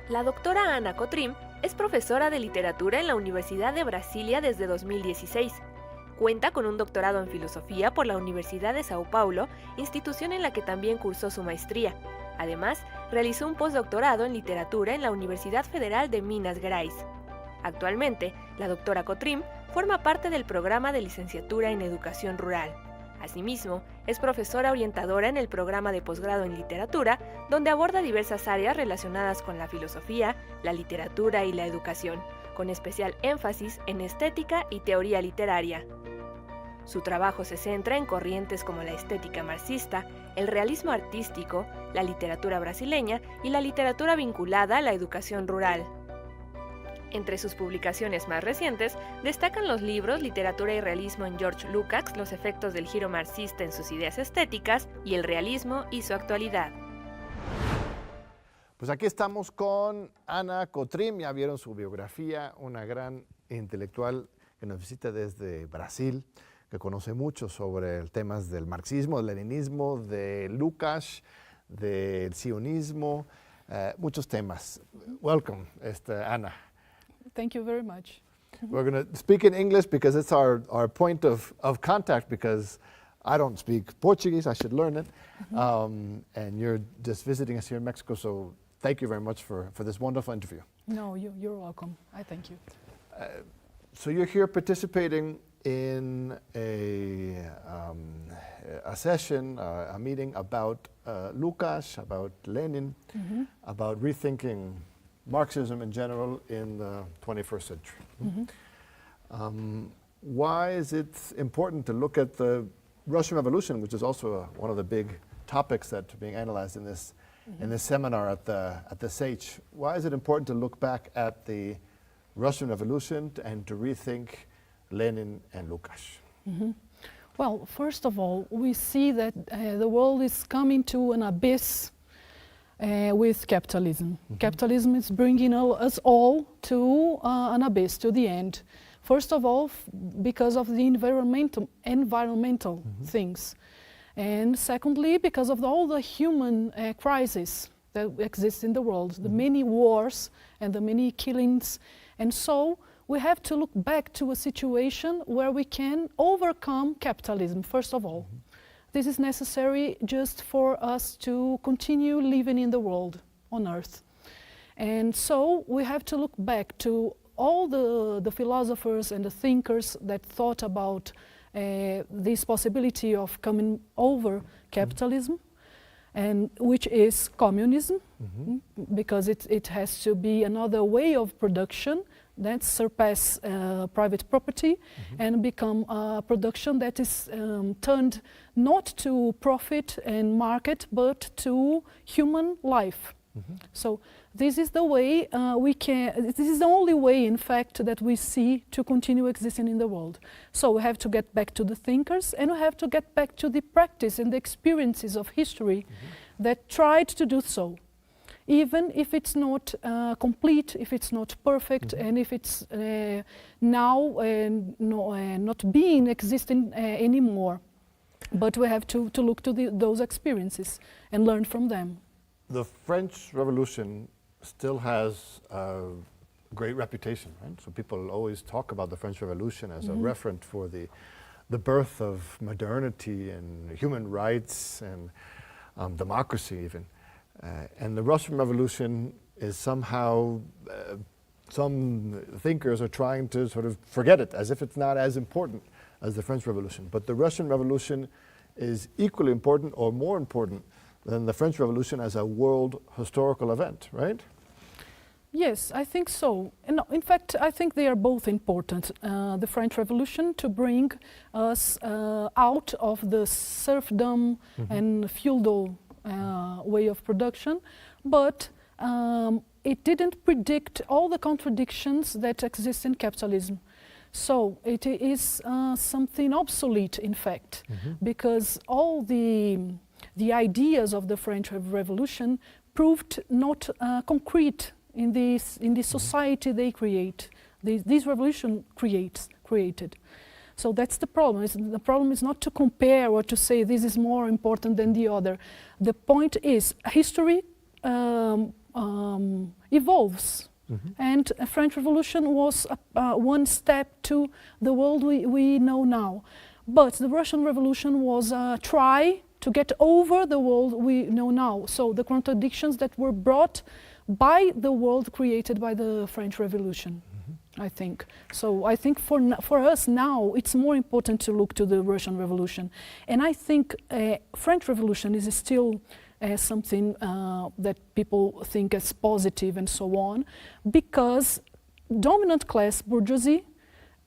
La doctora Ana Cotrim es profesora de literatura en la Universidad de Brasilia desde 2016. Cuenta con un doctorado en filosofía por la Universidad de Sao Paulo, institución en la que también cursó su maestría. Además, realizó un postdoctorado en literatura en la Universidad Federal de Minas Gerais. Actualmente, la doctora Cotrim forma parte del programa de licenciatura en educación rural. Asimismo, es profesora orientadora en el programa de posgrado en literatura, donde aborda diversas áreas relacionadas con la filosofía, la literatura y la educación, con especial énfasis en estética y teoría literaria. Su trabajo se centra en corrientes como la estética marxista, el realismo artístico, la literatura brasileña y la literatura vinculada a la educación rural. Entre sus publicaciones más recientes destacan los libros Literatura y realismo en George Lukács, los efectos del giro marxista en sus ideas estéticas y el realismo y su actualidad. Pues aquí estamos con Ana Cotrim, ya vieron su biografía, una gran intelectual que nos visita desde Brasil, que conoce mucho sobre temas del marxismo, del leninismo, de Lukács, del sionismo, muchos temas. Welcome, Ana. Thank you very much. We're going to speak in English because it's our point of contact, because I don't speak Portuguese, I should learn it. And you're just visiting us here in Mexico, so thank you very much for this wonderful interview. No, you're welcome. I thank you. So you're here participating in a session, a meeting about Lukács, about Lenin, about rethinking Marxism in general in the 21st century. Why is it important to look at the Russian Revolution, which is also one of the big topics that are being analyzed in this seminar at the SAGE? Why is it important to look back at the Russian Revolution and to rethink Lenin and Lukács? Well, first of all, we see that the world is coming to an abyss with capitalism. Capitalism is bringing us all to an abyss, to the end. First of all, because of the environmental things. And secondly, because of all the human crises that exist in the world, the many wars and the many killings. And so we have to look back to a situation where we can overcome capitalism, first of all. This is necessary just for us to continue living in the world, on Earth. And so we have to look back to all the philosophers and the thinkers that thought about this possibility of coming over capitalism, and which is communism, because it has to be another way of production that surpass private property and become a production that is turned not to profit and market, but to human life. So this is the way this is the only way, in fact, that we see to continue existing in the world. So we have to get back to the thinkers, and we have to get back to the practice and the experiences of history that tried to do so. Even if it's not complete, if it's not perfect, and if it's now not being existing anymore. But we have to look to those experiences and learn from them. The French Revolution still has a great reputation, right? So people always talk about the French Revolution as a referent for the birth of modernity and human rights and democracy even. And the Russian Revolution is somehow, some thinkers are trying to sort of forget it, as if it's not as important as the French Revolution. But the Russian Revolution is equally important or more important than the French Revolution as a world historical event, right? Yes, I think so. And in fact, I think they are both important. The French Revolution to bring us out of the serfdom and feudal way of production, but it didn't predict all the contradictions that exist in capitalism. So it is something obsolete, in fact, because all the ideas of the French Revolution proved not concrete in this society they create. This revolution created. So that's the problem. The problem is not to compare or to say this is more important than the other. The point is history evolves. And a French Revolution was one step to the world we know now. But the Russian Revolution was a try to get over the world we know now. So the contradictions that were brought by the world created by the French Revolution, I think. So I think for us now, it's more important to look to the Russian Revolution. And I think French Revolution is still something that people think as positive and so on, because dominant class, bourgeoisie,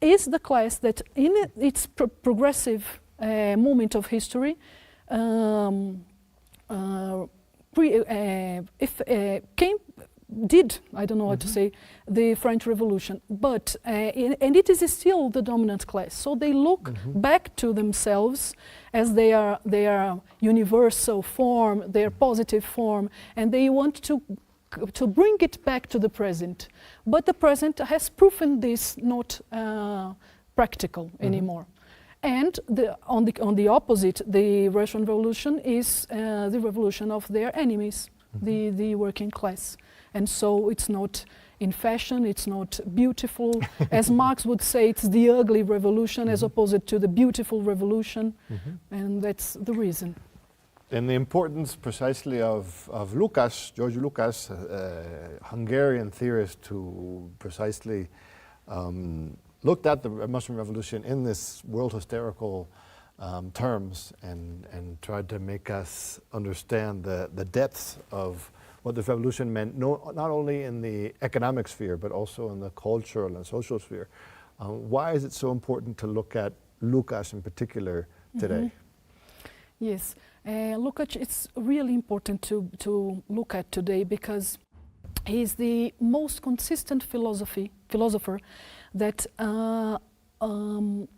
is the class that in its progressive moment of history did, I don't know what to say, the French Revolution, but and it is still the dominant class. So they look back to themselves as their universal form, their positive form, and they want to bring it back to the present. But the present has proven this not practical anymore. And on the opposite, the Russian Revolution is the revolution of their enemies, the working class. And so it's not in fashion, it's not beautiful. As Marx would say, it's the ugly revolution as opposed to the beautiful revolution. And that's the reason. And the importance precisely of Lukács, George Lukács, Hungarian theorist who precisely looked at the Russian Revolution in this world historical terms and tried to make us understand the depths of what the revolution meant, not only in the economic sphere, but also in the cultural and social sphere. Why is it so important to look at Lukács in particular today? Yes, Lukács, it's really important to look at today because he's the most consistent philosopher that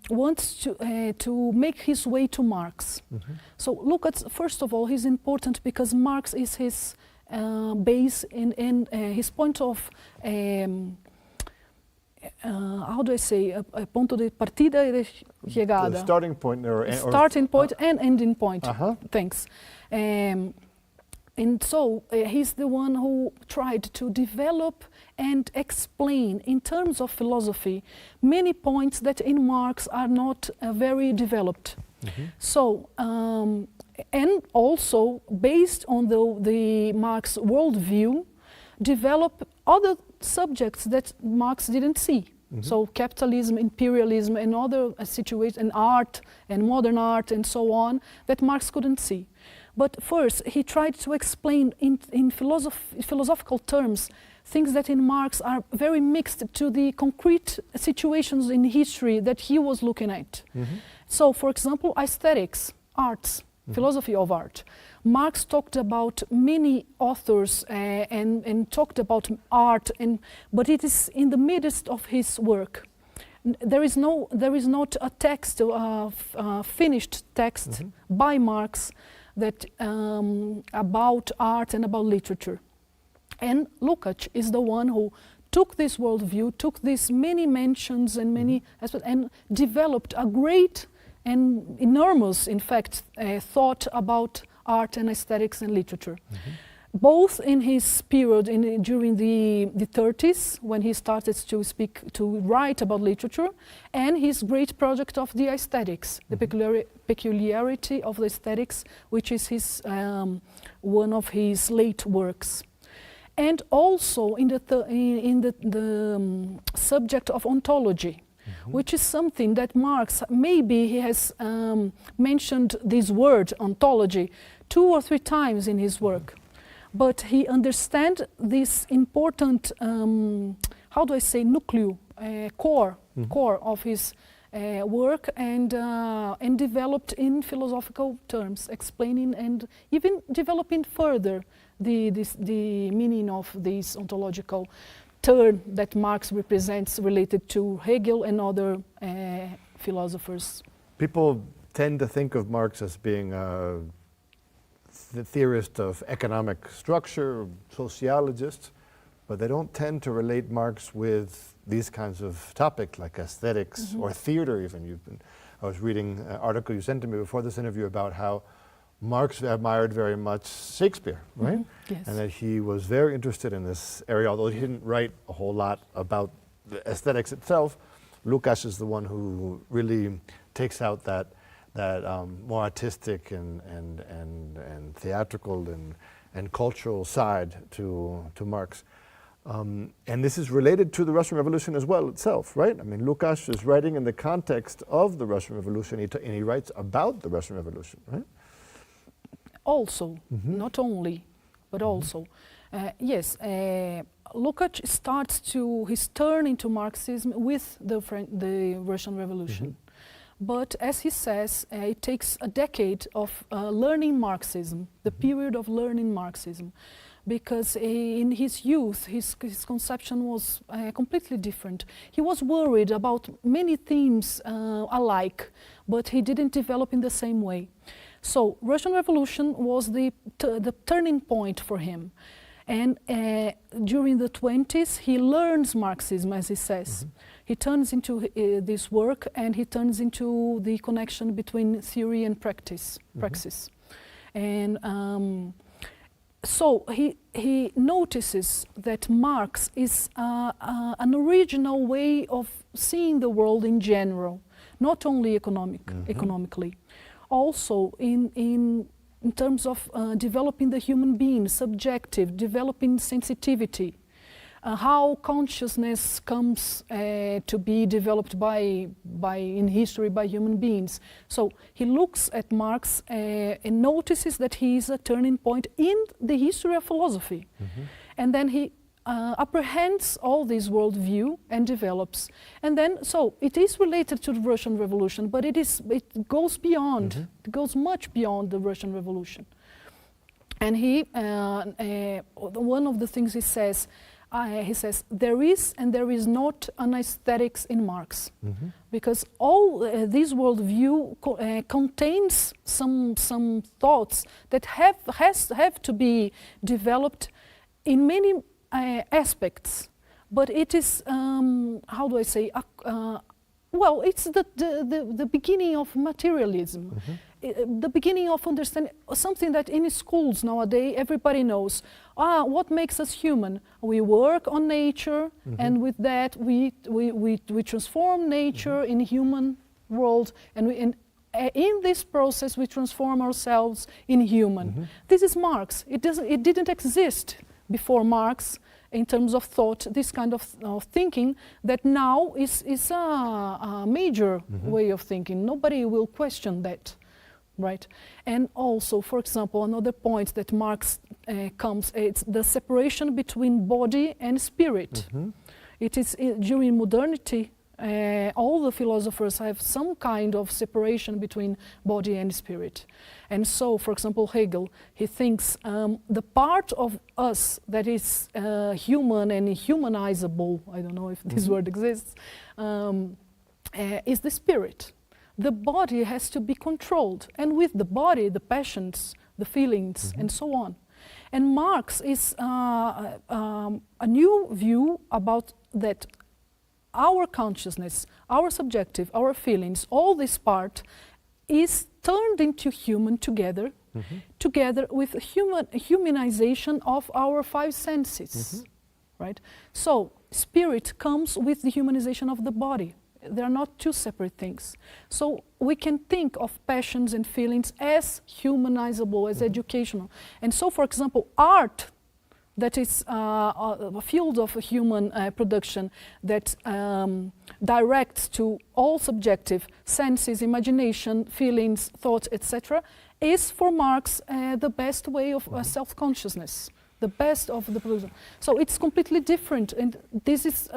wants to make his way to Marx. So Lukács, first of all, he's important because Marx is his base in his point of how do I say, ponto de partida e de chegada. The starting point starting point and ending point. Thanks. And so he's the one who tried to develop and explain in terms of philosophy many points that in Marx are not very developed. So and also based on the Marx worldview, develop other subjects that Marx didn't see. So capitalism, imperialism, and other situations, and art, and modern art, and so on, that Marx couldn't see. But first, he tried to explain in philosophical terms things that in Marx are very mixed to the concrete situations in history that he was looking at. So, for example, aesthetics, arts, philosophy of art. Marx talked about many authors and talked about art, but it is in the midst of his work. There is not a text, a finished text by Marx that about art and about literature. And Lukács is the one who took this worldview, took these many mentions and many aspects, and developed a great and enormous, in fact, thought about art and aesthetics and literature. Both in his period during the 30s, when he started to write about literature, and his great project of the aesthetics, the peculiarity of the aesthetics, which is his one of his late works. And also in the subject of ontology, which is something that Marx, maybe he has mentioned this word, ontology, 2 or 3 times in his work. But he understands this important, how do I say, core of his work, and developed in philosophical terms, explaining and even developing further the meaning of this ontological term that Marx represents related to Hegel and other philosophers. People tend to think of Marx as being the theorist of economic structure, sociologist, but they don't tend to relate Marx with these kinds of topics like aesthetics or theater even. I was reading an article you sent to me before this interview about how Marx admired very much Shakespeare, right? Yes. And that he was very interested in this area, although he didn't write a whole lot about the aesthetics itself. Lukács is the one who really takes out that more artistic and theatrical and cultural side to Marx. And this is related to the Russian Revolution as well itself, right? I mean, Lukács is writing in the context of the Russian Revolution, and he writes about the Russian Revolution, right? Also, not only, but also. Yes, Lukács starts his turn into Marxism with the Russian Revolution. But as he says, it takes a decade of learning Marxism, the period of learning Marxism, because in his youth, his conception was completely different. He was worried about many themes alike, but he didn't develop in the same way. So Russian Revolution was the turning point for him. And during the 20s, he learns Marxism, as he says. He turns into this work, and he turns into the connection between theory and praxis. And so he notices that Marx is an original way of seeing the world in general, not only economically, also in terms of developing the human being, subjective, developing sensitivity, how consciousness comes to be developed in history by human beings. So he looks at Marx and notices that he is a turning point in the history of philosophy. And then he apprehends all this worldview and develops. And then, so it is related to the Russian Revolution, but it goes beyond, it goes much beyond the Russian Revolution. And one of the things he says, there is and there is not an aesthetics in Marx, because all this worldview contains some thoughts that have to be developed in many aspects, but it is how do I say? Well, it's the beginning of materialism. The beginning of understanding something that in schools nowadays everybody knows. What makes us human? We work on nature, and with that we transform nature in human world, and in this process we transform ourselves in human. This is Marx. It didn't exist before Marx in terms of thought, this kind of thinking that now is a major way of thinking. Nobody will question that. Right, and also, for example, another point that Marx it's the separation between body and spirit. It is during modernity, all the philosophers have some kind of separation between body and spirit. And so, for example, Hegel, he thinks the part of us that is human and humanizable, I don't know if this word exists, is the spirit. The body has to be controlled, and with the body, the passions, the feelings, and so on. And Marx is a new view about that our consciousness, our subjective, our feelings, all this part is turned into human together, together with humanization of our five senses, right? So spirit comes with the humanization of the body. They are not two separate things. So we can think of passions and feelings as humanizable, as educational. And so, for example, art, that is a field of human production that directs to all subjective senses, imagination, feelings, thoughts, etc., is for Marx the best way of self-consciousness. The best of the production. So it's completely different, and this is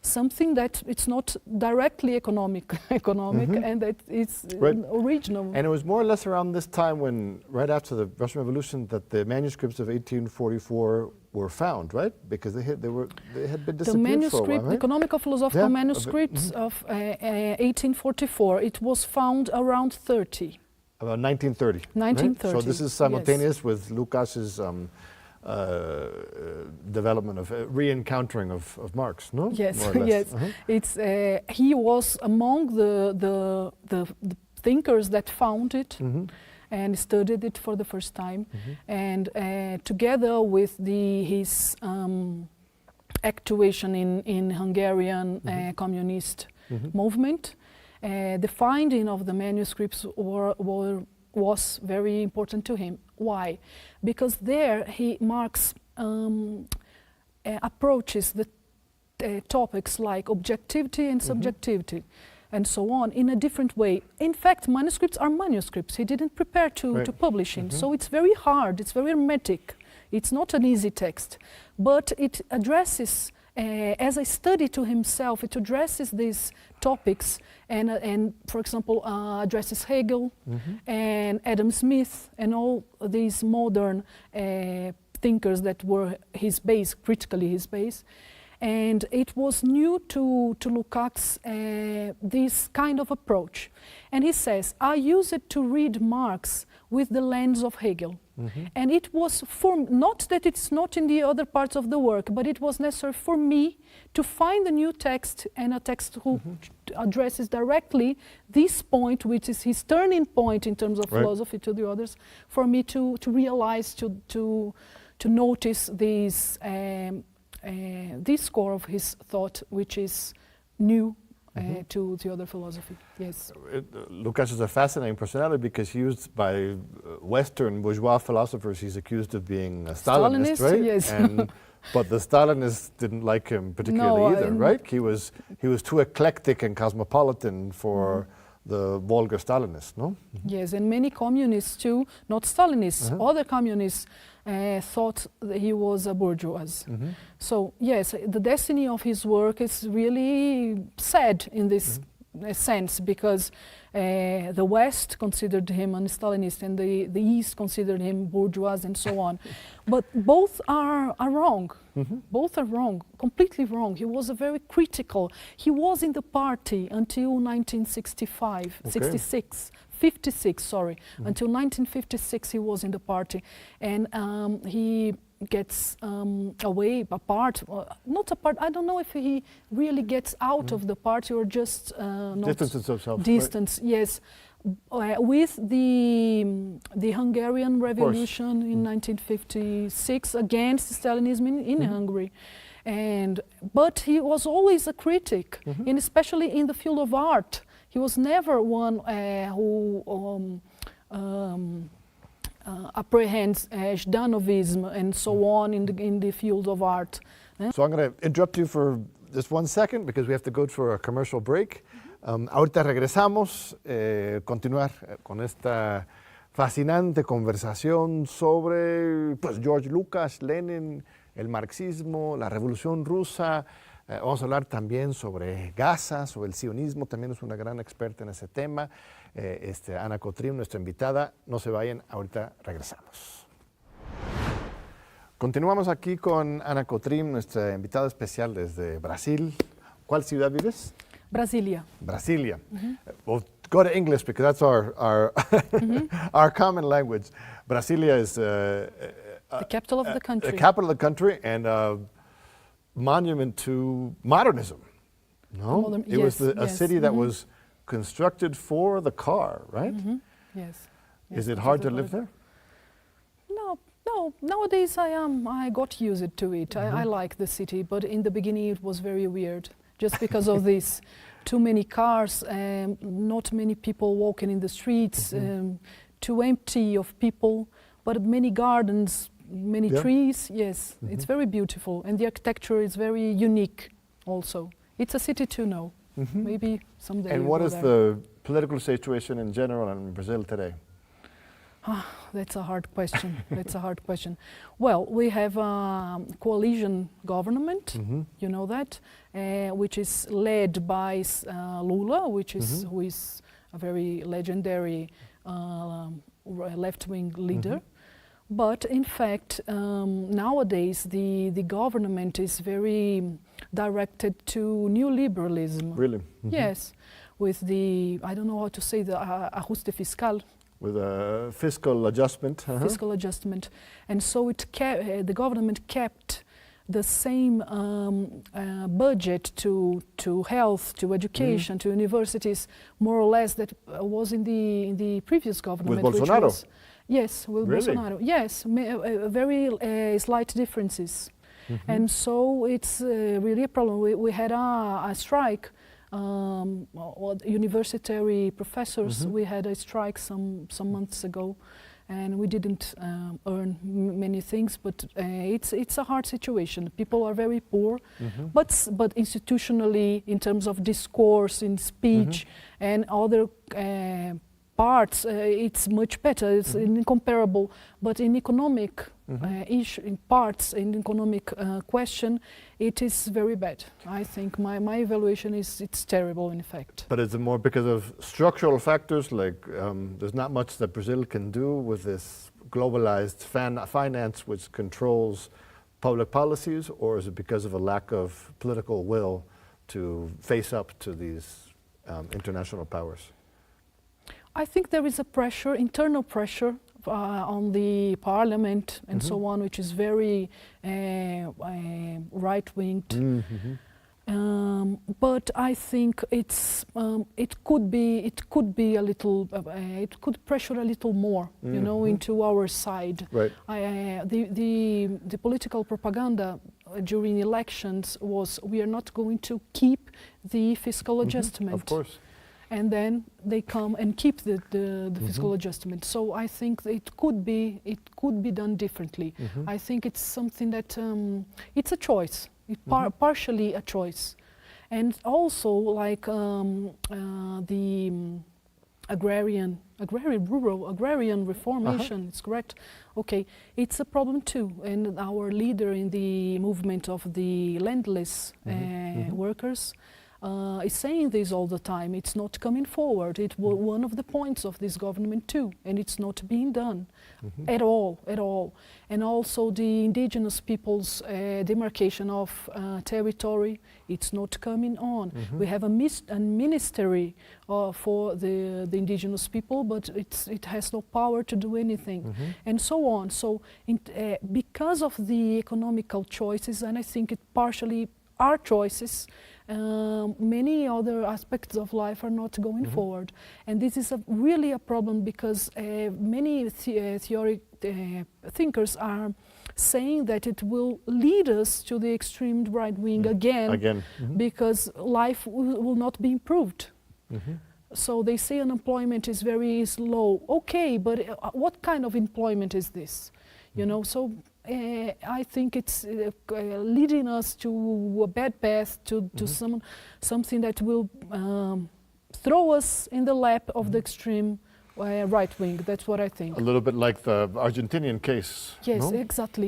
something that it's not directly economic, and that it's original. And it was more or less around this time when, right after the Russian Revolution, that the manuscripts of 1844 were found, right? Because they had been disappeared for a while, right? The economico-philosophical manuscripts of 1844, it was found around 30. About 1930. 1930. Right? So this is simultaneous with Lukács's development of re-encountering of Marx, no? Yes, more or less. yes. It's he was among the thinkers that found it, and studied it for the first time. And together with his actuation in Hungarian communist movement, the finding of the manuscripts was very important to him. Why? Because there Marx approaches the topics like objectivity and subjectivity and so on in a different way. In fact, manuscripts are manuscripts. He didn't prepare to publish in, so it's very hard, it's very hermetic. It's not an easy text, but it addresses, as a study to himself, it addresses these topics and for example, addresses Hegel and Adam Smith and all these modern thinkers that were his base, critically his base. And it was new to Lukács, this kind of approach. And he says, I use it to read Marx with the lens of Hegel. And it was not that it's not in the other parts of the work, but it was necessary for me to find a new text and a text who addresses directly this point, which is his turning point in terms of philosophy to the others, for me to realize, to notice this core of his thought, which is new to the other philosophy. Yes. Lukács is a fascinating personality because used by Western bourgeois philosophers, he's accused of being a Stalinist, right? Yes. But the Stalinists didn't like him particularly either, right? He was too eclectic and cosmopolitan for the vulgar Stalinists, no? Yes, and many communists too, not Stalinists, other communists thought that he was a bourgeois. So yes, the destiny of his work is really sad in this sense, because the West considered him a Stalinist and the East considered him bourgeois and so on. But both are wrong. Both are wrong, completely wrong. He was a very critical. He was in the party until 1965, 56, sorry. Until 1956 he was in the party. And he gets away, apart, not apart, I don't know if he really gets out of the party or just not distances himself. Distance, yes. With the Hungarian Revolution in 1956 against Stalinism in Hungary. But he was always a critic, and especially in the field of art. He was never one who apprehends Ždanovism and so on in the field of art. So I'm going to interrupt you for just 1 second because we have to go for a commercial break. Ahorita regresamos, continuar con esta fascinante conversación sobre George Lucas, Lenin, el marxismo, la Revolución Rusa. Vamos a hablar también sobre Gaza, sobre el sionismo, también es una gran experta en ese tema. Ana Cotrim, nuestra invitada. No se vayan, ahorita regresamos. Continuamos aquí con Ana Cotrim, nuestra invitada especial desde Brasil. ¿Cuál ciudad vives? Brasilia. Brasilia. We'll go to English because that's our our common language. Brasilia is the capital of the country. The capital of the country and a monument to modernism. No, it was a city that was constructed for the car, right? Yes. Is it hard to live there? No. Nowadays I got used to it. I like the city, but in the beginning it was very weird, just because of this. Too many cars, not many people walking in the streets, too empty of people, but many gardens, many trees. Yes, it's very beautiful, and the architecture is very unique also. It's a city to know. Maybe someday. And what is the political situation in general in Brazil today? That's a hard question. That's a hard question. Well, we have a coalition government, you know that, which is led by Lula, who is a very legendary left-wing leader. But in fact, nowadays the government is very directed to neoliberalism. Really? Yes, with the, I don't know how to say, the ajuste fiscal. With a fiscal adjustment. Fiscal adjustment. And so the government kept the same budget to health, to education, to universities, more or less that was in the previous government. With Bolsonaro? Yes, with Really? Bolsonaro. Yes, very slight differences. And so it's really a problem. We had a strike. University professors, we had a strike some months ago, and we didn't earn many things, but it's a hard situation. People are very poor, but institutionally, in terms of discourse, in speech, and other parts, it's much better. It's incomparable. But in economic issue, in parts, in economic question, it is very bad. I think my evaluation is it's terrible, in fact. But is it more because of structural factors, like there's not much that Brazil can do with this globalized finance which controls public policies, or is it because of a lack of political will to face up to these international powers? I think there is a pressure, internal pressure, on the parliament and so on, which is very right-winged. But I think it could be a little, it could pressure a little more, you know, into our side. Right. The political propaganda during elections was, we are not going to keep the fiscal adjustment. Of course. And then they come and keep the fiscal adjustment. So I think that it could be done differently. I think it's something that it's a choice, partially a choice, and also like the agrarian reformation. It's correct. Okay, it's a problem too. And our leader in the movement of the landless workers is saying this all the time. It's not coming forward. It was one of the points of this government too, and it's not being done at all. And also the indigenous people's demarcation of territory, it's not coming on. We have a ministry for the indigenous people, but it has no power to do anything, and so on. So because of the economical choices, and I think it partially our choices, many other aspects of life are not going forward. And this is really a problem, because many theory thinkers are saying that it will lead us to the extreme right wing again. Because life will not be improved. So they say unemployment is very low. Okay, but what kind of employment is this? You know, so I think it's leading us to a bad path, to something that will throw us in the lap of the extreme right wing. That's what I think. A little bit like the Argentinian case. Yes, no?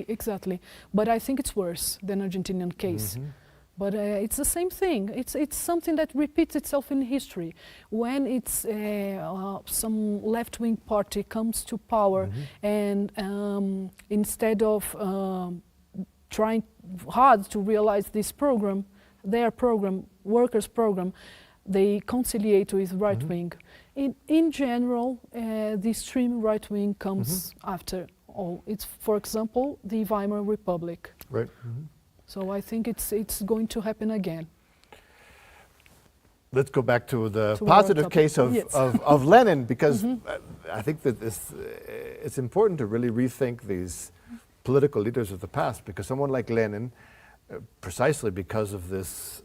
exactly. But I think it's worse than Argentinian case. But it's the same thing. It's something that repeats itself in history. When it's some left-wing party comes to power, and instead of trying hard to realize this program, their program, workers' program, they conciliate with right-wing. In general, the extreme right-wing comes after all. It's, for example, the Weimar Republic. Right. So I think it's going to happen again. Let's go back to the positive case of Lenin, because I think that it's important to really rethink these political leaders of the past, because someone like Lenin, precisely because of this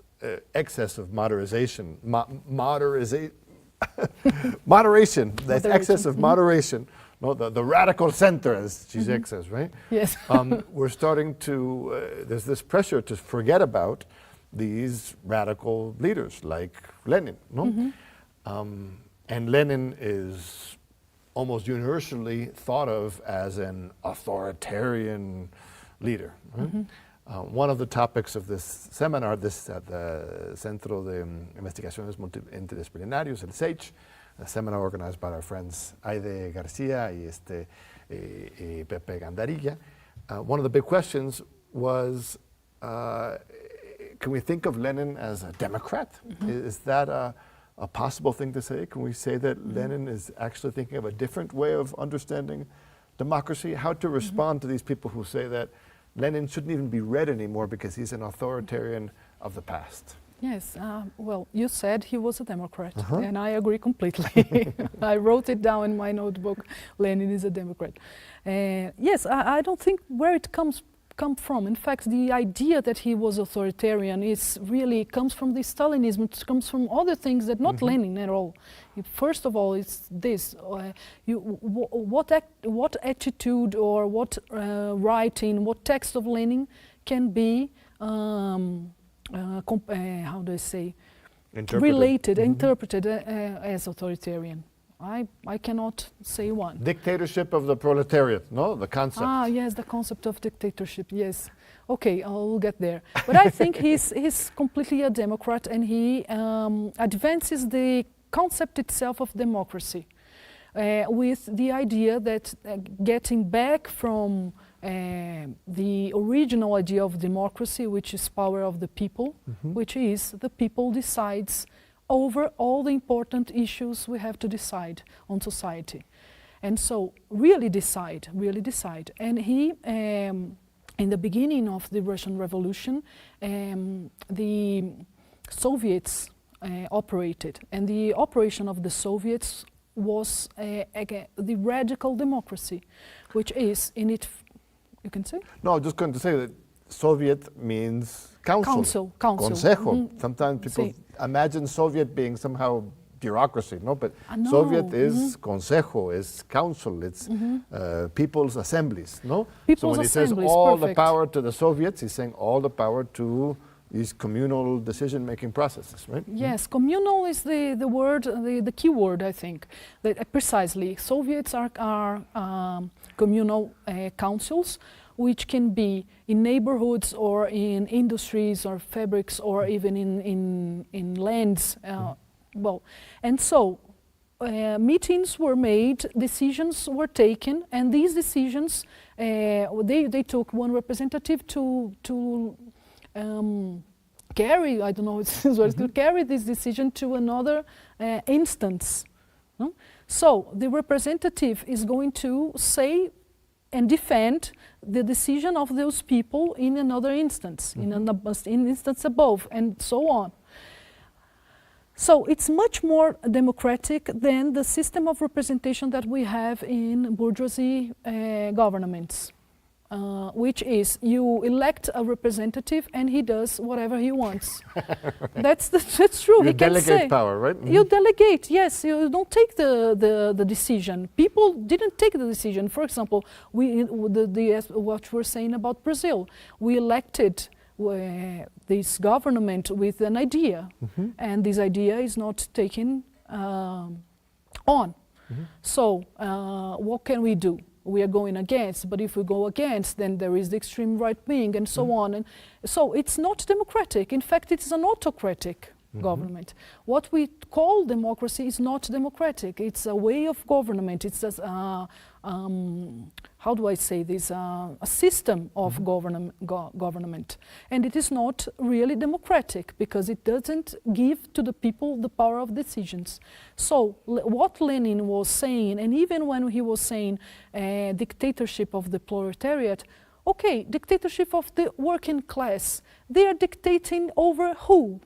excess of moderation, that excess of moderation, no, the radical center, as Zizek says, right? Yes. We're starting to, there's this pressure to forget about these radical leaders like Lenin, no? And Lenin is almost universally thought of as an authoritarian leader. Right? One of the topics of this seminar, at the Centro de Investigaciones Interdisciplinarios, el CEICH, a seminar organized by our friends Aide Garcia y Pepe Gandarilla. One of the big questions was, can we think of Lenin as a Democrat? Is that a possible thing to say? Can we say that Lenin is actually thinking of a different way of understanding democracy? How to respond to these people who say that Lenin shouldn't even be read anymore because he's an authoritarian of the past. Yes, well, you said he was a Democrat, and I agree completely. I wrote it down in my notebook, Lenin is a Democrat. Yes, I don't think where it come from. In fact, the idea that he was authoritarian is really comes from the Stalinism, it comes from other things that not Lenin at all. First of all, it's this, what attitude or what writing, what text of Lenin can be how do I say, interpreted as authoritarian. I cannot say one. Dictatorship of the proletariat, no? The concept. Ah, yes, the concept of dictatorship, yes. Okay, I'll get there. But I think he's completely a Democrat, and he advances the concept itself of democracy with the idea that getting back from the original idea of democracy, which is power of the people, which is the people decides over all the important issues we have to decide on society. And so really decide. And he, in the beginning of the Russian Revolution, the Soviets operated, and the operation of the Soviets was the radical democracy, which is in it. You can say? No, I was just going to say that Soviet means council. Consejo. Sometimes people imagine Soviet being somehow bureaucracy, no? But no. Soviet is consejo, is council, it's people's assemblies, no? So when he says all the power to the Soviets, he's saying all the power to these communal decision-making processes, right? Yes, communal is the word, the key word, I think. Precisely, Soviets are communal councils, which can be in neighborhoods or in industries or fabrics or even in lands. Well, and so meetings were made, decisions were taken, and these decisions, they took one representative to carry, I don't know if this was to carry this decision to another instance. No? So the representative is going to say and defend the decision of those people in another instance, in an instance above, and so on. So it's much more democratic than the system of representation that we have in bourgeoisie governments. Which is you elect a representative and he does whatever he wants. That's true. You delegate power, right? You delegate, yes. You don't take the decision. People didn't take the decision. For example, what we're saying about Brazil, we elected this government with an idea, and this idea is not taken on. So what can we do? We are going against, but if we go against, then there is the extreme right wing and so on. And so it's not democratic. In fact, it's an autocratic government. What we call democracy is not democratic. It's a way of government. It's how do I say this? A system of government. And it is not really democratic because it doesn't give to the people the power of decisions. So what Lenin was saying, and even when he was saying dictatorship of the proletariat, okay, dictatorship of the working class, they are dictating over who?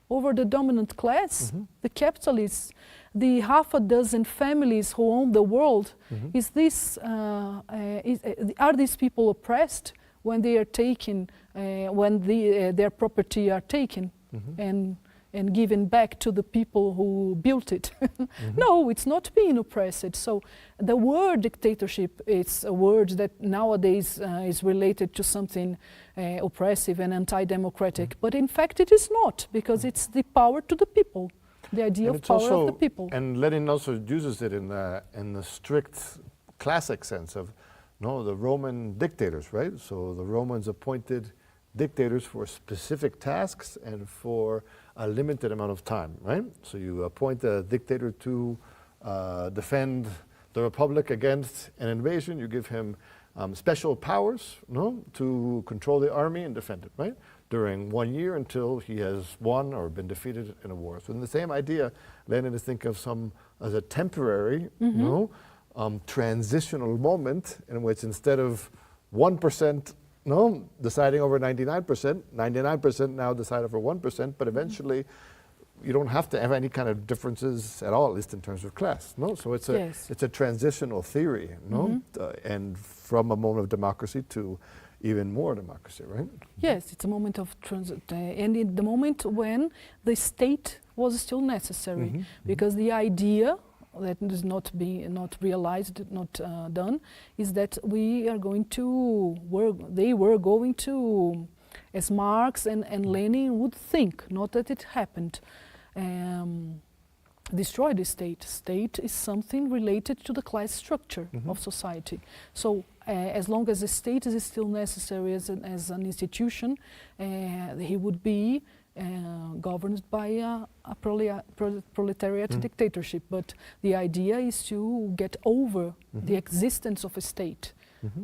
Over the dominant class, the capitalists, the half a dozen families who own the world. Are these people oppressed when they are taken, when their property are taken and given back to the people who built it? No, it's not being oppressed. So the word dictatorship, it's a word that nowadays is related to something oppressive and anti-democratic, but in fact it is not, because it's the power to the people, the idea of power of the people. And Lenin also uses it in the strict classic sense of the Roman dictators, right? So the Romans appointed dictators for specific tasks and for a limited amount of time, right? So you appoint a dictator to defend the republic against an invasion. You give him special powers, to control the army and defend it, right? During 1 year until he has won or been defeated in a war. So in the same idea, Lenin is thinking of as a temporary, transitional moment in which instead of 1% no, deciding over 99%. 99% now decide over 1%, but eventually you don't have to have any kind of differences at all, at least in terms of class. No, so it's a Yes. it's a transitional theory, no, and from a moment of democracy to even more democracy, right? Yes, it's a moment of and in the moment when the state was still necessary, because the idea that is not realized, not done, is that we are going to they were going to, as Marx and Lenin would think, not that it happened, destroy the state. State is something related to the class structure of society. So as long as the state is still necessary as an institution, he would be governed by a proletariat dictatorship. But the idea is to get over the existence of a state.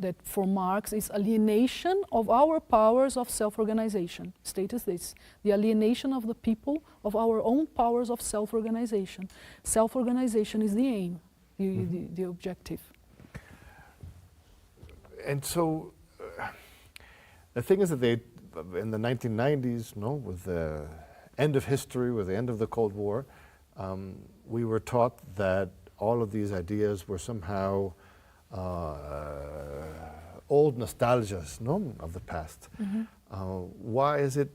That for Marx is alienation of our powers of self-organization. State is this, the alienation of the people of our own powers of self-organization. Self-organization is the aim, the objective. And so the thing is that they, in the 1990s, no, with the end of history, with the end of the Cold War, we were taught that all of these ideas were somehow old nostalgias, no, of the past. Why is it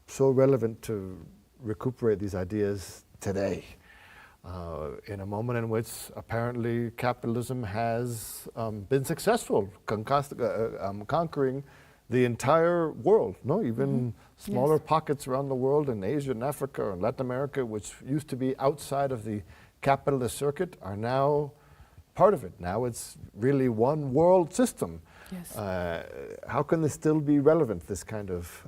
so relevant to recuperate these ideas today, in a moment in which apparently capitalism has been successful, conquering the entire world, no, even smaller pockets around the world in Asia and Africa and Latin America, which used to be outside of the capitalist circuit, are now part of it. Now it's really one world system. Yes. How can this still be relevant, this kind of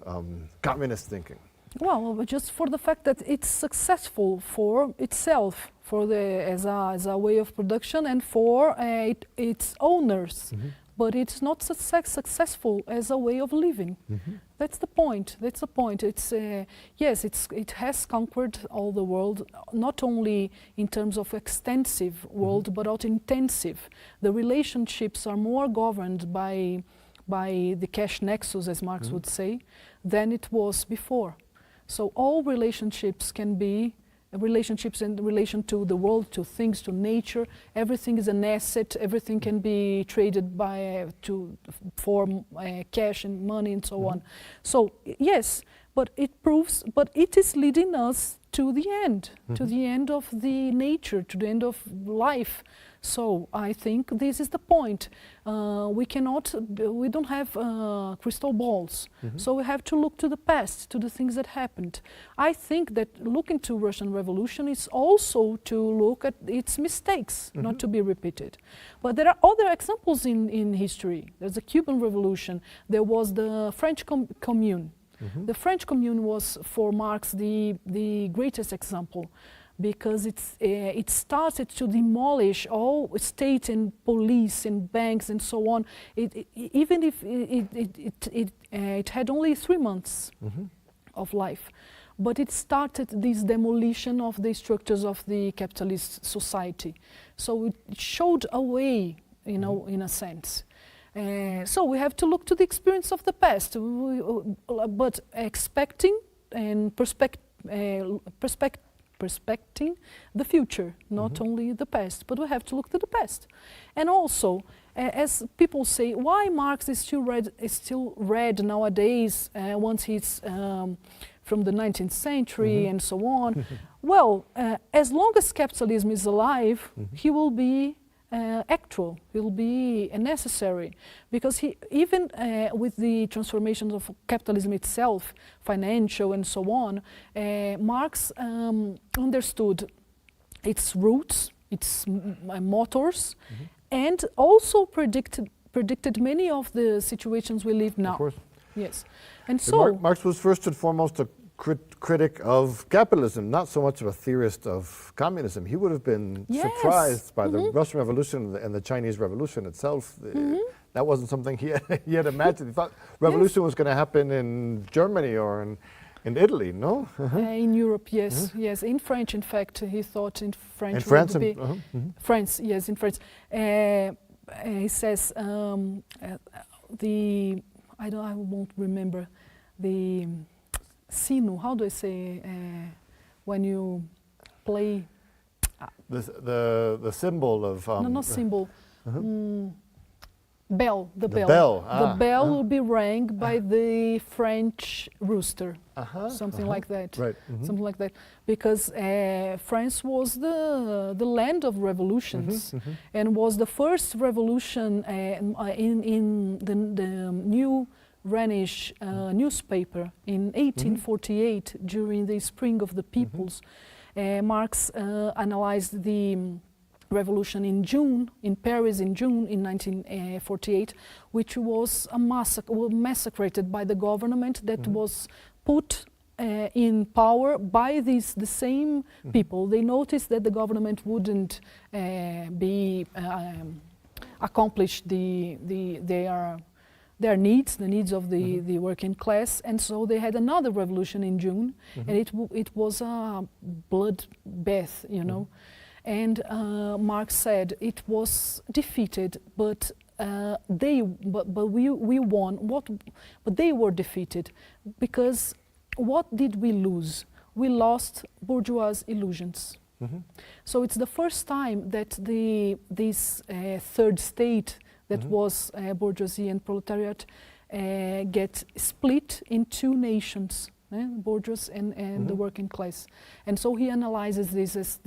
communist thinking? Well, just for the fact that it's successful for itself, for as a way of production, and for its owners. But it's not successful as a way of living. That's the point. That's the point. It's yes, it has conquered all the world, not only in terms of extensive world, but also intensive. The relationships are more governed by the cash nexus, as Marx would say, than it was before. So all relationships can be relationships in relation to the world, to things, to nature. Everything is an asset. Everything can be traded for cash and money and so on. So yes, but it proves. But it is leading us to the end, to the end of the nature, to the end of life. So I think this is the point. We don't have crystal balls. So we have to look to the past, to the things that happened. I think that looking to Russian Revolution is also to look at its mistakes, not to be repeated. But there are other examples in history. There's the Cuban Revolution. There was the French Commune. The French Commune was, for Marx, the greatest example, because it started to demolish all state and police and banks and so on. Even if it had only 3 months of life, but it started this demolition of the structures of the capitalist society. So it showed a way, in a sense. So we have to look to the experience of the past, but expecting and perspecting the future, not only the past, but we have to look to the past. And also, as people say, why Marx is still read nowadays, once he's from the 19th century and so on. Well, as long as capitalism is alive, he will be actual, will be necessary, because he even with the transformations of capitalism itself, financial and so on, Marx understood its roots, its motors, and also predicted many of the situations we live now. Of course. Yes, and so Marx was first and foremost a critic of capitalism, not so much of a theorist of communism. He would have been surprised by the Russian Revolution and the Chinese Revolution itself. That wasn't something he had imagined. He thought revolution was going to happen in Germany or in Italy, no? In Europe, yes, yes. In French, in fact, he thought in French. In France, would be France, yes, in France. He says I won't remember the sino. How do I say when you play? The symbol of No, not symbol. Bell. The bell. Bell. The bell will be rang by the French rooster. Something like that. Right. Something like that. Because France was the land of revolutions, and was the first revolution in the new Rhenish newspaper in 1848 during the Spring of the Peoples. Marx analyzed the revolution in Paris in June in 1948, which was massacred by the government that was put in power by the same people. They noticed that the government wouldn't accomplish their needs, the needs of the working class, and so they had another revolution in June, and it was a bloodbath, you know. And Marx said it was defeated, but we won. But they were defeated because what did we lose? We lost bourgeois illusions. So it's the first time that this third state that was bourgeoisie and proletariat get split in two nations. Bourgeois and the working class, and so he analyzes this as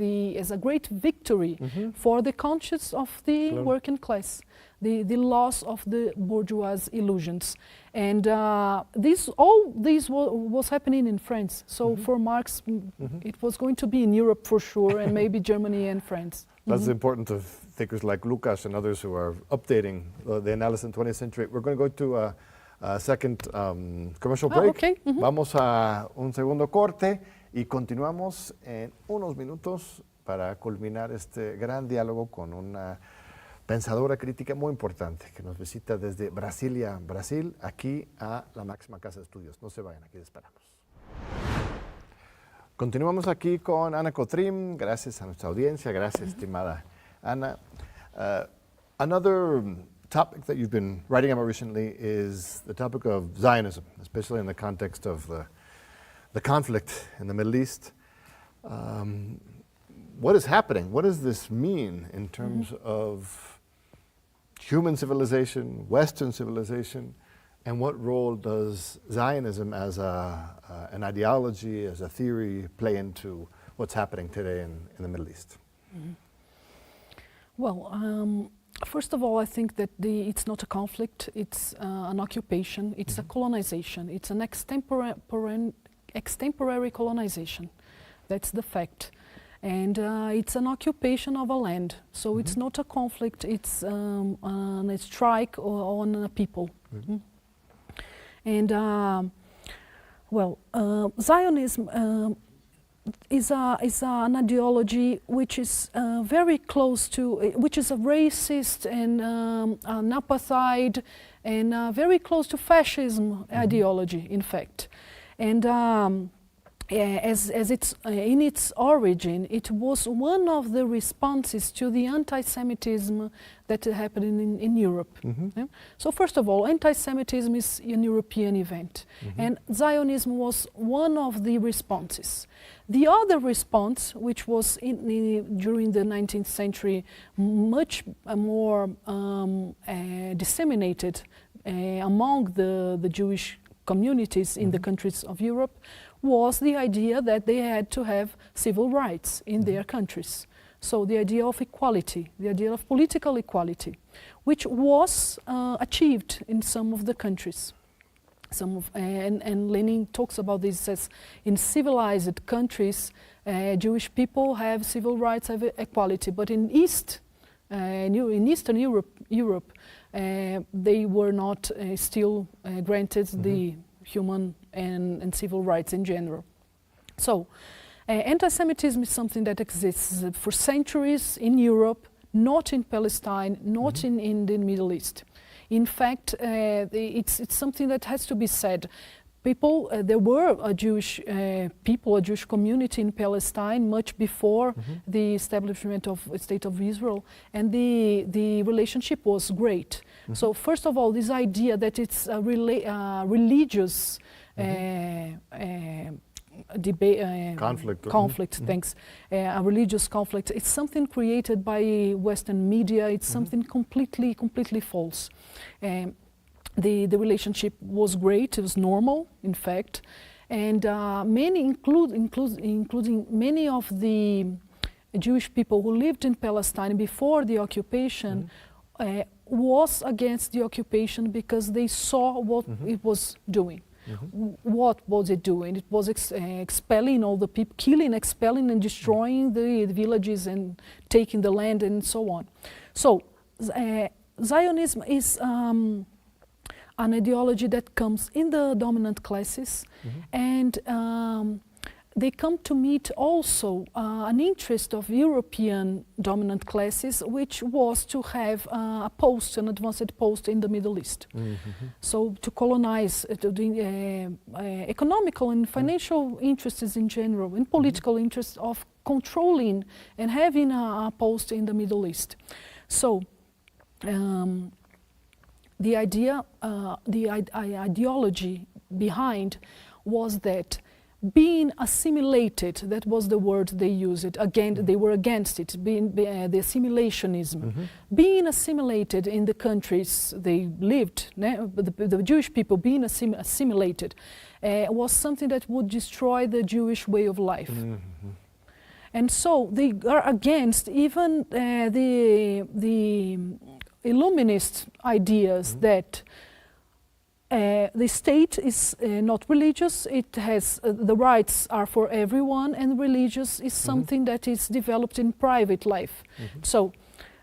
a great victory for the conscience of the working class, the loss of the bourgeois illusions, and all this was happening in France. So for Marx, it was going to be in Europe for sure, and maybe Germany and France. That's important of thinkers like Lukács and others who are updating the analysis in the 20th century. We're going to go to second commercial break. Okay. Vamos a un segundo corte y continuamos en unos minutos para culminar este gran diálogo con una pensadora crítica muy importante que nos visita desde Brasilia, Brasil, aquí a la máxima casa de estudios. No se vayan, aquí les esperamos. Continuamos aquí con Ana Cotrim. Gracias a nuestra audiencia. Gracias, estimada Ana. Another topic that you've been writing about recently is the topic of Zionism, especially in the context of the conflict in the Middle East. What is happening? What does this mean in terms of human civilization, Western civilization, and what role does Zionism as an ideology, as a theory, play into what's happening today in the Middle East? Well, first of all, I think that it's not a conflict, it's an occupation, it's a colonization, it's an extemporary colonization. That's the fact. And it's an occupation of a land, so it's not a conflict, it's a strike on a people. And Zionism is an ideology which is very close to, which is a racist and an apartheid and very close to fascism ideology, in fact. And as it's in its origin, it was one of the responses to the anti-Semitism that happened in Europe. Yeah? So first of all, anti-Semitism is an European event, and Zionism was one of the responses. The other response, which was during the 19th century much more disseminated among the Jewish communities in the countries of Europe, was the idea that they had to have civil rights in their countries. So the idea of equality, the idea of political equality, which was achieved in some of the countries. And Lenin talks about this as in civilized countries, Jewish people have civil rights, have equality, but in Eastern Europe, they were not still granted the human and civil rights in general. So anti-Semitism is something that exists for centuries in Europe, not in Palestine, not in the Middle East. In fact, it's something that has to be said. people, there were a Jewish people, a Jewish community in Palestine much before the establishment of the State of Israel, and the relationship was great. So first of all, this idea that it's a religious debate, conflict, thanks, a religious conflict. It's something created by Western media. It's something completely false. The relationship was great. It was normal, in fact, and many, including many of the Jewish people who lived in Palestine before the occupation, was against the occupation because they saw what it was doing. What was it doing? It was expelling all the people, killing, expelling, and destroying the villages and taking the land and so on. So Zionism is an ideology that comes in the dominant classes, and they come to meet also an interest of European dominant classes, which was to have a post, an advanced post in the Middle East. So to colonize, economical and financial interests in general, and political interests of controlling and having a post in the Middle East. So the idea, the ideology behind was that being assimilated, that was the word they used. Again, they were against it, being the assimilationism. Being assimilated in the countries they lived, the Jewish people being assimilated, was something that would destroy the Jewish way of life. And so they are against even the Illuminist ideas that the state is not religious. It has the rights are for everyone, and religious is something that is developed in private life. So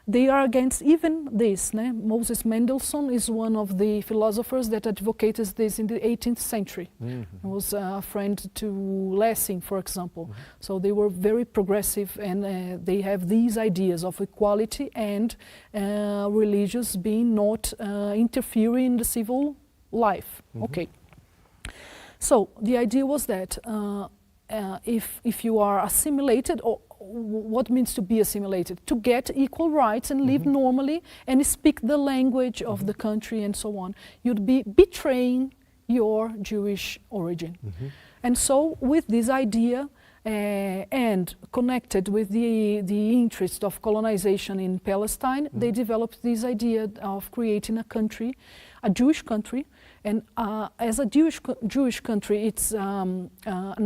they are against even this. Moses Mendelssohn is one of the philosophers that advocated this in the 18th century. He was a friend to Lessing, for example. So they were very progressive, and they have these ideas of equality and religious being not interfering in the civil life. Okay. So the idea was that if you are assimilated, or what means to be assimilated? To get equal rights and live normally and speak the language of the country and so on. You'd be betraying your Jewish origin. And so with this idea and connected with the interest of colonization in Palestine, they developed this idea of creating a country, a Jewish country. And as a Jewish country, it's an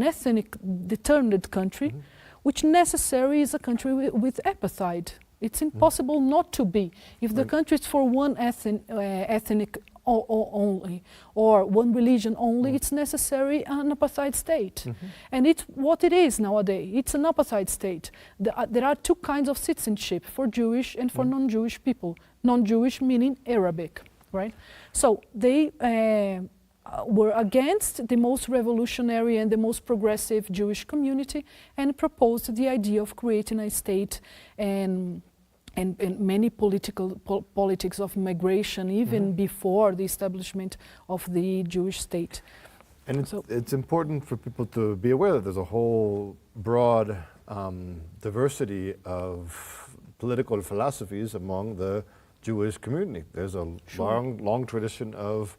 ethnic determined country, which necessarily is a country with apartheid. It's impossible not to be. If the country is for one ethnic only, or one religion only, it's necessary an apartheid state. And it's what it is nowadays. It's an apartheid state. There are two kinds of citizenship, for Jewish and for non-Jewish people. Non-Jewish meaning Arabic, right? So they were against the most revolutionary and the most progressive Jewish community, and proposed the idea of creating a state and many politics of migration, even before the establishment of the Jewish state. And it's important for people to be aware that there's a whole broad diversity of political philosophies among the Jewish community. There's a long tradition of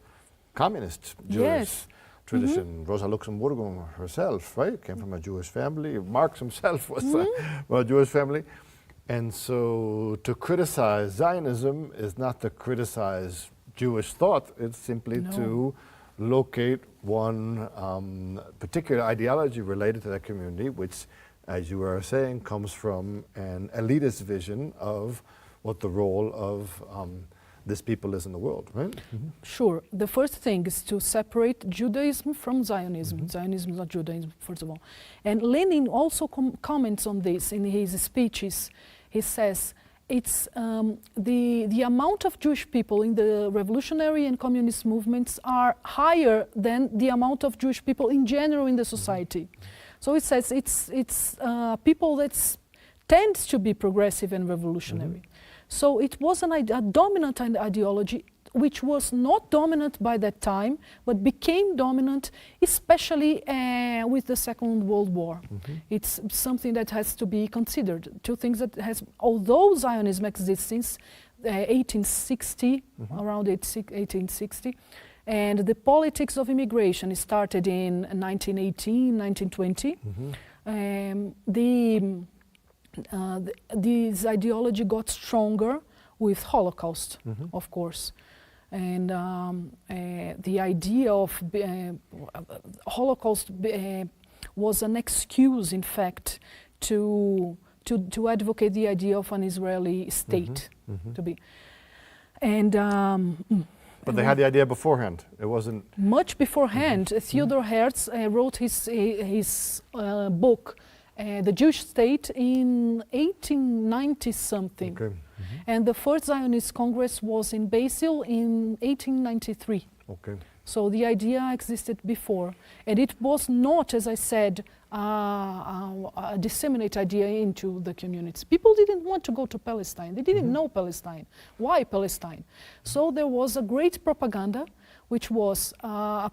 communist Jewish tradition. Rosa Luxemburg herself, right, came from a Jewish family. Marx himself was from a Jewish family. And so to criticize Zionism is not to criticize Jewish thought, it's simply to locate one particular ideology related to that community, which, as you were saying, comes from an elitist vision of what the role of this people is in the world, right? Sure. The first thing is to separate Judaism from Zionism. Zionism is not Judaism, first of all. And Lenin also comments on this in his speeches. He says it's the amount of Jewish people in the revolutionary and communist movements are higher than the amount of Jewish people in general in the society. So it says it's people that tends to be progressive and revolutionary. So it was a dominant ideology which was not dominant by that time, but became dominant, especially with the Second World War. It's something that has to be considered. Two things that has, although Zionism exists since 1860, around 1860, and the politics of immigration started in 1918, 1920, this ideology got stronger with Holocaust, of course. And the idea of Holocaust was an excuse, in fact, to advocate the idea of an Israeli state to be. And but they had the idea beforehand. It wasn't much beforehand. Theodor Herz wrote his book, The Jewish State, in 1890 something. Okay. And the first Zionist Congress was in Basel in 1893. Okay. So the idea existed before. And it was not, as I said, a disseminate idea into the communities. People didn't want to go to Palestine. They didn't know Palestine. Why Palestine? So there was a great propaganda, which was a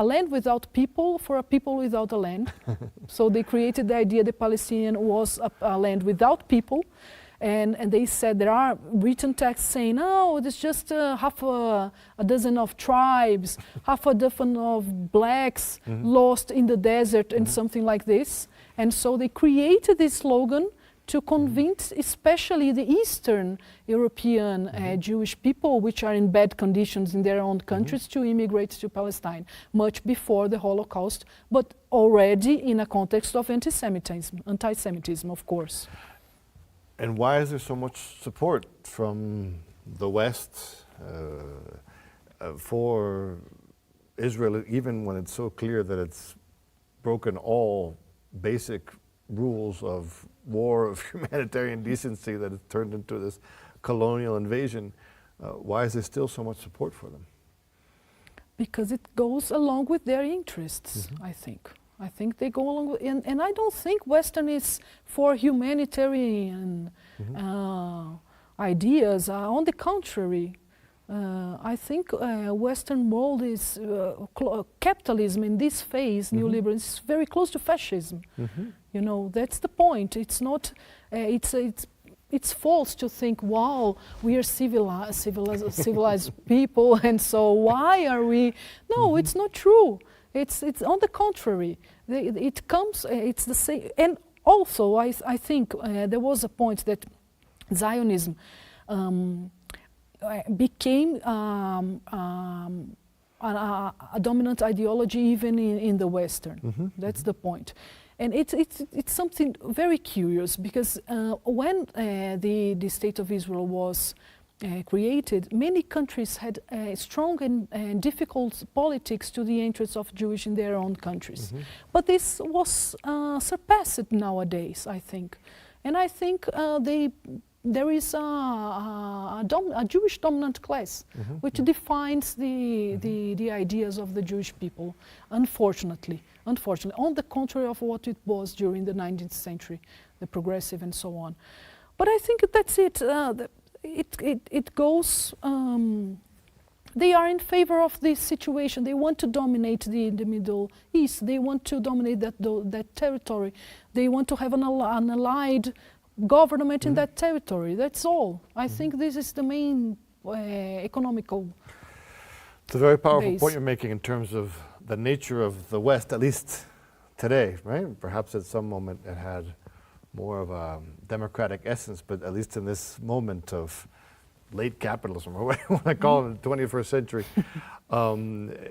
land without people for a people without a land. So they created the idea that Palestinian was a land without people. And they said there are written texts saying, oh, it's just half a dozen of tribes, half a dozen of blacks lost in the desert and something like this. And so they created this slogan to convince especially the Eastern European Jewish people, which are in bad conditions in their own countries, to immigrate to Palestine, much before the Holocaust, but already in a context of anti-Semitism, of course. And why is there so much support from the West for Israel, even when it's so clear that it's broken all basic rules of war, of humanitarian decency, that it's turned into this colonial invasion? Why is there still so much support for them? Because it goes along with their interests, I think. I think they go along with, and I don't think Western is for humanitarian ideas. On the contrary, I think Western world is capitalism in this phase, neoliberalism, is very close to fascism. You know, that's the point. It's not. It's false to think, wow, we are civilized people, and so why are we? No, it's not true. It's on the contrary. It comes. It's the same. And also, I think there was a point that Zionism became a dominant ideology even in the Western. That's the point. And it's something very curious, because when the State of Israel was created, many countries had strong and difficult politics to the interests of Jewish in their own countries. But this was surpassed nowadays, I think. And I think there is a Jewish dominant class which defines the ideas of the Jewish people, unfortunately, on the contrary of what it was during the 19th century, the progressive and so on. But I think that's it. It goes. They are in favor of this situation. They want to dominate the Middle East. They want to dominate that territory. They want to have an allied government in that territory. That's all. I think this is the main economical. It's a very powerful base. point you're making in terms of the nature of the West, at least today, right? Perhaps at some moment it had more of a democratic essence, but at least in this moment of late capitalism, or what you want to call it, the 21st century,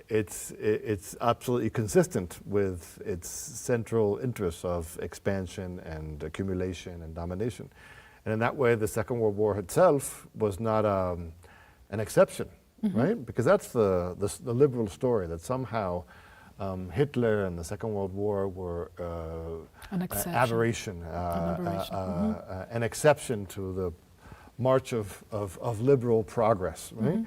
it's absolutely consistent with its central interests of expansion and accumulation and domination. And in that way, the Second World War itself was not an exception, right? Because that's the liberal story, that somehow Hitler and the Second World War were An exception. Aberration, an exception to the march of liberal progress, right?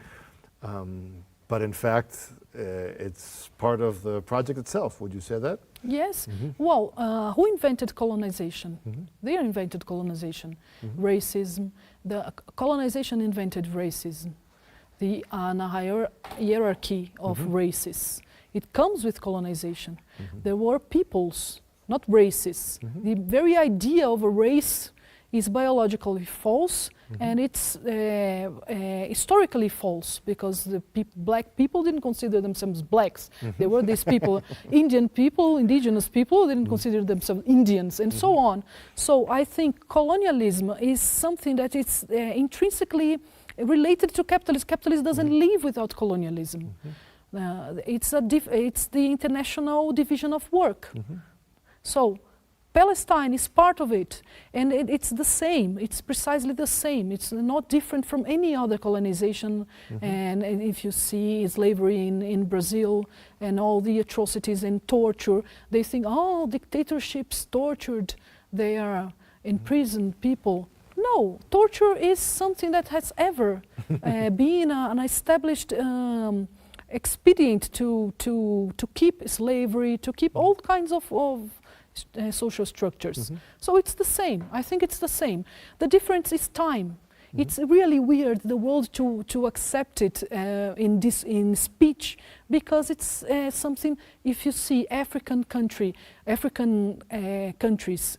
But in fact, it's part of the project itself. Would you say that? Yes. Well, who invented colonization? They invented colonization. Racism. The colonization invented racism. hierarchy of races. It comes with colonization. There were peoples, not races. The very idea of a race is biologically false, and it's historically false, because the black people didn't consider themselves blacks. There were these people, Indian people, indigenous people, didn't consider themselves Indians, and so on. So I think colonialism is something that is intrinsically related to capitalism. Capitalism doesn't live without colonialism. It's the international division of work. So Palestine is part of it, and it's the same. It's precisely the same. It's not different from any other colonization. And if you see slavery in Brazil and all the atrocities and torture, they think, oh, dictatorships tortured, they are imprisoned people. No, torture is something that has ever been an established expedient to keep slavery, to keep all kinds of social structures. So it's the same. I think it's the same. The difference is time. It's really weird, the world to accept it in speech, because it's something. If you see African countries,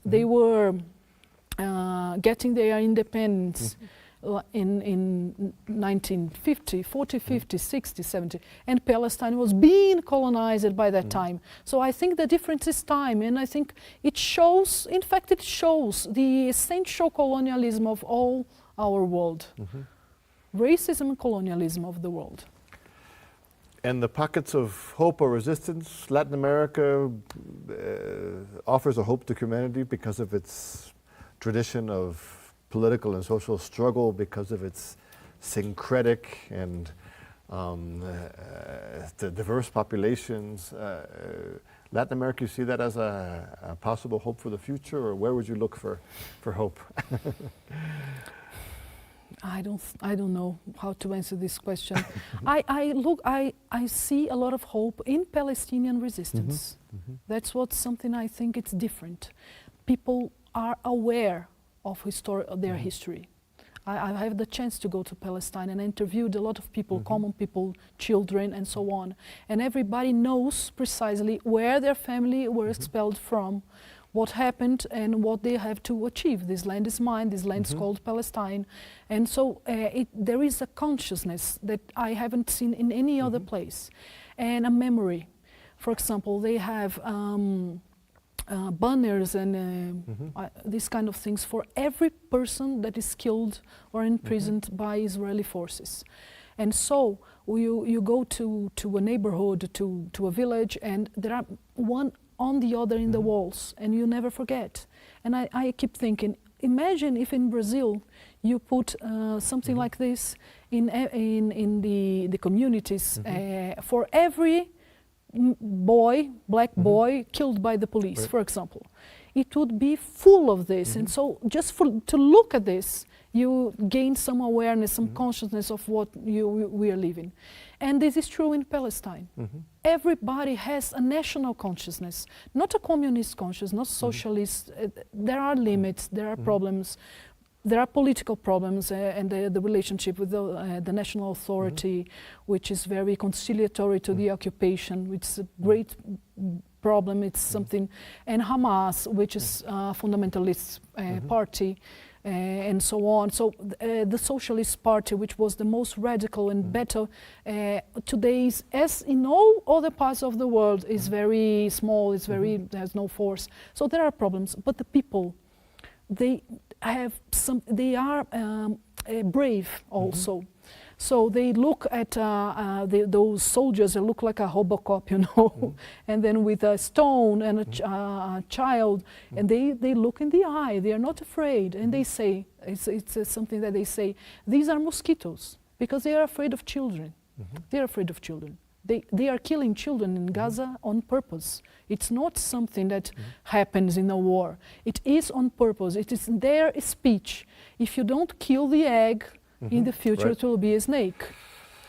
they were getting their independence in 1950, 40, 50, 60, 70, and Palestine was being colonized by that time. So I think the difference is time, and I think it shows, in fact it shows the essential colonialism of all our world. Racism and colonialism of the world. And the pockets of hope or resistance, Latin America offers a hope to humanity because of its tradition of political and social struggle, because of its syncretic and the diverse populations. Latin America, you see that as a possible hope for the future, or where would you look for hope? I don't know how to answer this question. I see a lot of hope in Palestinian resistance. That's something I think it's different. People are aware of their history. I have the chance to go to Palestine, and I interviewed a lot of people, common people, children, and so on. And everybody knows precisely where their family were expelled from, what happened, and what they have to achieve. This land is mine, this land is called Palestine. And so there is a consciousness that I haven't seen in any other place, and a memory. For example, they have banners and these kind of things for every person that is killed or imprisoned by Israeli forces. And so you go to a neighborhood, to a village, and there are one on the other in the walls, and you never forget. And I keep thinking, imagine if in Brazil you put something like this in the communities for every black boy killed by the police, for example. It would be full of this. And so just to look at this, you gain some awareness, some consciousness of what we are living. And this is true in Palestine. Everybody has a national consciousness, not a communist consciousness, not socialist. There are limits, there are problems. There are political problems and the relationship with the national authority, which is very conciliatory to the occupation, which is a great problem. It's something, and Hamas, which is a fundamentalist party, and so on. So the Socialist Party, which was the most radical and better, today is, as in all other parts of the world, is very small. It's has no force. So there are problems, but the people, they are brave also. So they look at those soldiers. They look like a Robocop, you know, and then with a stone and a child, and they look in the eye. They are not afraid, and they say it's something that they say. These are mosquitoes, because they are afraid of children. They are afraid of children. They are killing children in Gaza on purpose. It's not something that happens in a war. It is on purpose. It is their speech. If you don't kill the egg, in the future it will be a snake.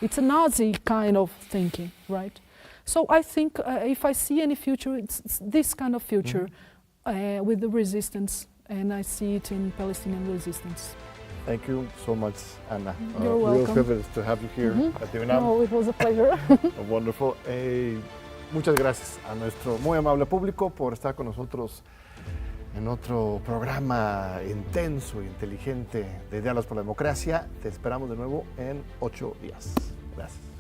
It's a Nazi kind of thinking, right? So I think if I see any future, it's this kind of future with the resistance, and I see it in Palestinian resistance. Thank you so much, Ana. You're Real welcome. privilege to have you here at the Vean. No, it was a pleasure. Wonderful. Muchas gracias a nuestro muy amable público por estar con nosotros en otro programa intenso e inteligente de Diálogos por la Democracia. Te esperamos de nuevo en 8 días. Gracias.